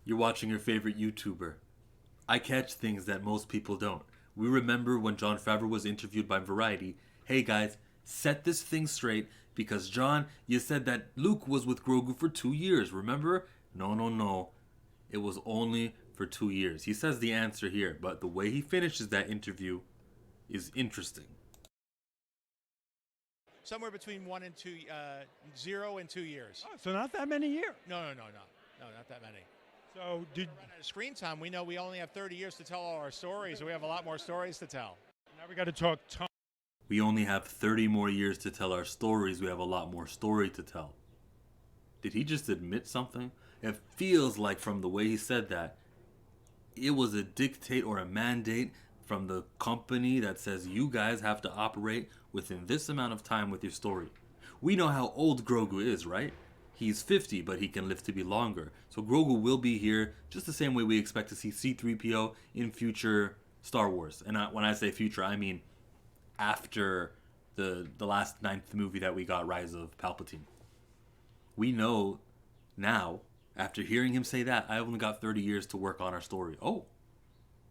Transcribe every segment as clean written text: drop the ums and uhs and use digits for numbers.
You're watching your favorite YouTuber. I catch things that most people don't. We remember when Jon Favreau was interviewed by Variety. Hey guys, set this thing straight because John, you said that Luke was with Grogu for 2 years, remember? No, no, no. It was only for 2 years. He says the answer here, but the way he finishes that interview is interesting. Somewhere between 0 and 2 years. Oh, so not that many years. No, not that many. So did Screen time, we know we only have 30 years to tell all our stories. We have a lot more stories to tell. now we got to talk time. We only have 30 more years to tell our stories. We have a lot more story to tell. Did he just admit something? It feels like from the way he said that, it was a dictate or a mandate from the company that says you guys have to operate within this amount of time with your story. We know how old Grogu is, right? He's 50, but he can live to be longer. So Grogu will be here just the same way we expect to see C-3PO in future Star Wars. And when I say future, I mean after the last ninth movie that we got, Rise of Palpatine. We know now, after hearing him say that, I only got 30 years to work on our story. Oh,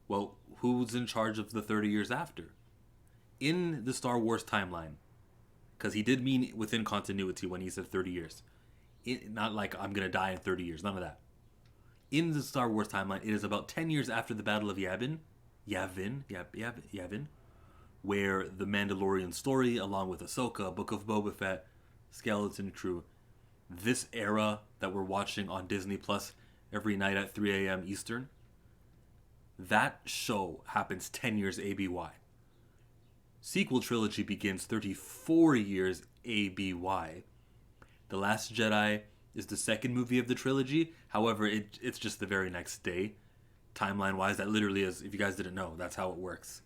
well, who's in charge of the 30 years after? In the Star Wars timeline, because he did mean within continuity when he said 30 years. Not like I'm going to die in 30 years, none of that. In the Star Wars timeline, it is about 10 years after the Battle of Yavin, where the Mandalorian story, along with Ahsoka, Book of Boba Fett, Skeleton Crew, this era that we're watching on Disney Plus every night at 3 a.m. Eastern, that show happens 10 years ABY. Sequel trilogy begins 34 years ABY. The Last Jedi is the second movie of the trilogy. However, it's just the very next day. Timeline-wise, that literally is, if you guys didn't know, that's how it works.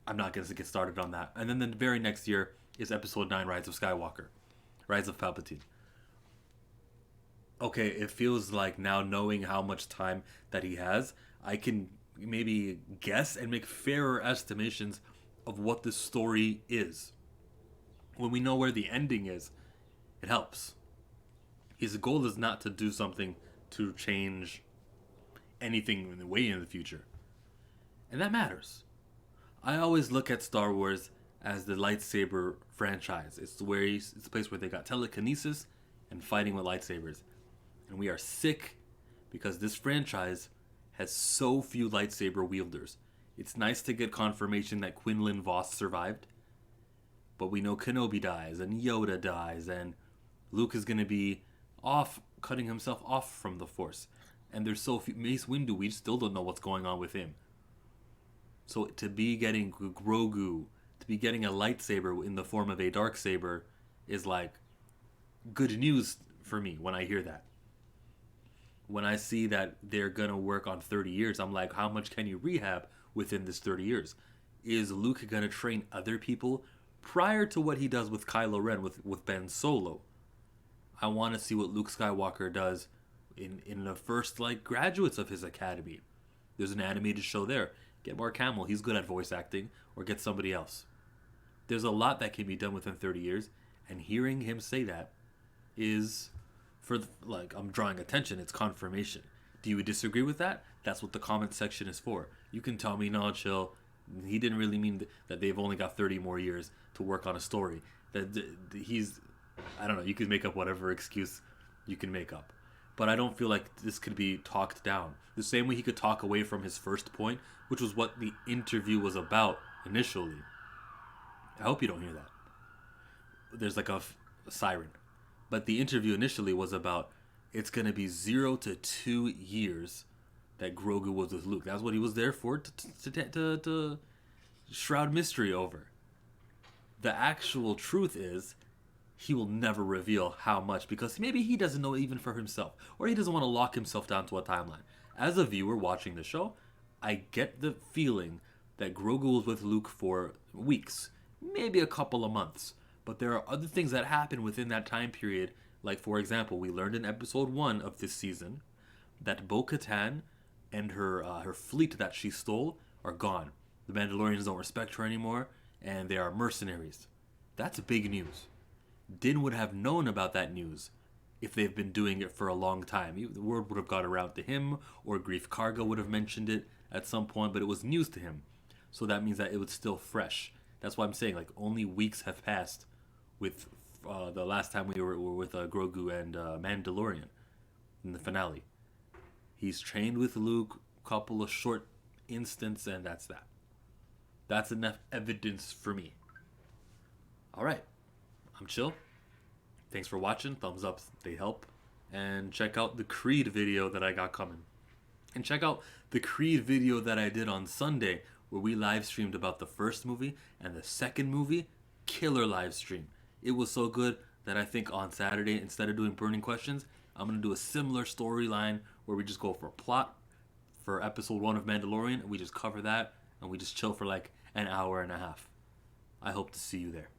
I'm not going to get started on that. And then the very next year is Episode 9, Rise of Skywalker. Rise of Palpatine. Okay, it feels like now knowing how much time that he has, I can maybe guess and make fairer estimations of what the story is. When we know where the ending is, it helps. His goal is not to do something to change anything way in the future. And that matters. I always look at Star Wars as the lightsaber franchise. It's the place where they got telekinesis and fighting with lightsabers. And we are sick because this franchise has so few lightsaber wielders. It's nice to get confirmation that Quinlan Vos survived, but we know Kenobi dies and Yoda dies and Luke is going to be cutting himself off from the Force. And there's so few. Mace Windu, we still don't know what's going on with him. So to be getting Grogu, to be getting a lightsaber in the form of a darksaber is like good news for me when I hear that. When I see that they're going to work on 30 years, I'm like, how much can you rehab within this 30 years? Is Luke going to train other people prior to what he does with Kylo Ren, with Ben Solo? I want to see what Luke Skywalker does in the first graduates of his academy. There's an animated show there. Get Mark Hamill, he's good at voice acting, or get somebody else. There's a lot that can be done within 30 years, and hearing him say that is, I'm drawing attention, it's confirmation. Do you disagree with that? That's what the comment section is for. You can tell me, no, chill, he didn't really mean that they've only got 30 more years to work on a story. That I don't know, you can make up whatever excuse you can make up. But I don't feel like this could be talked down. The same way he could talk away from his first point, which was what the interview was about initially. I hope you don't hear that. There's like a siren. But the interview initially was about it's going to be 0 to 2 years that Grogu was with Luke. That's what he was there for, to shroud mystery over. The actual truth is he will never reveal how much because maybe he doesn't know even for himself, or he doesn't want to lock himself down to a timeline. As a viewer watching the show, I get the feeling that Grogu was with Luke for weeks, maybe a couple of months, but there are other things that happen within that time period. Like, for example, we learned in episode 1 of this season that Bo-Katan and her fleet that she stole are gone. The Mandalorians don't respect her anymore, and they are mercenaries. That's big news. Din would have known about that news if they've been doing it for a long time. The word would have got around to him, or Grief Karga would have mentioned it at some point, but it was news to him. So that means that it was still fresh. That's why I'm saying, like, only weeks have passed with the last time we were with Grogu and Mandalorian in the finale. He's trained with Luke, couple of short instants, and that's that. That's enough evidence for me. Alright, I'm chill. Thanks for watching. Thumbs up, they help. And check out the Creed video that I got coming. And check out the Creed video that I did on Sunday, where we live streamed about the first movie and the second movie. Killer live stream. It was so good that I think on Saturday, instead of doing burning questions, I'm going to do a similar storyline where we just go for a plot for episode 1 of Mandalorian, and we just cover that, and we just chill for like an hour and a half. I hope to see you there.